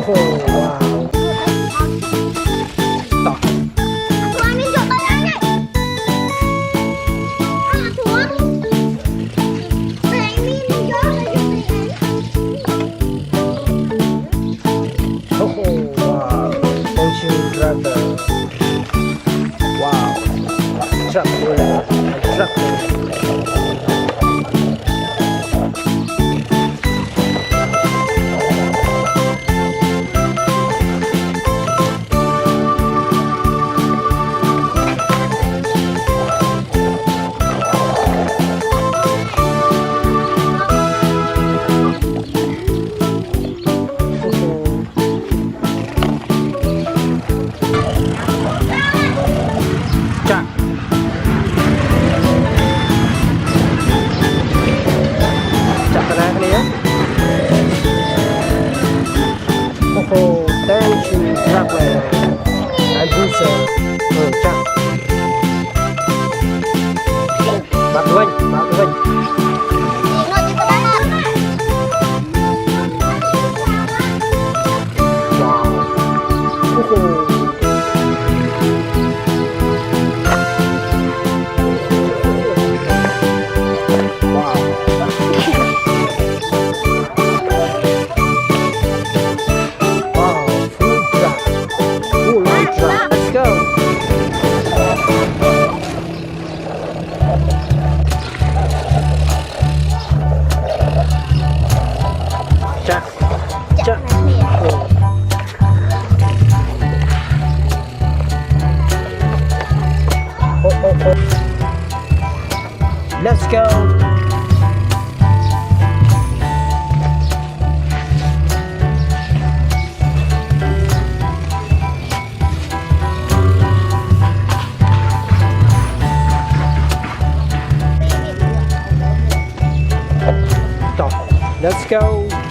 โหว้าวต่อ โอ้โหว้าวต้องชิมทรัคเตอร์ว้าวทรัคเตอร์ทรัคเตอร์จักจักรนะคันนี้โอ้โหเต้นชิมทรัคเลยไอ้บูเซอร์จักบักด้วยบักด้วยว้าวโอ้โหจักจักโอ้โอ้โอ้ let's go let's go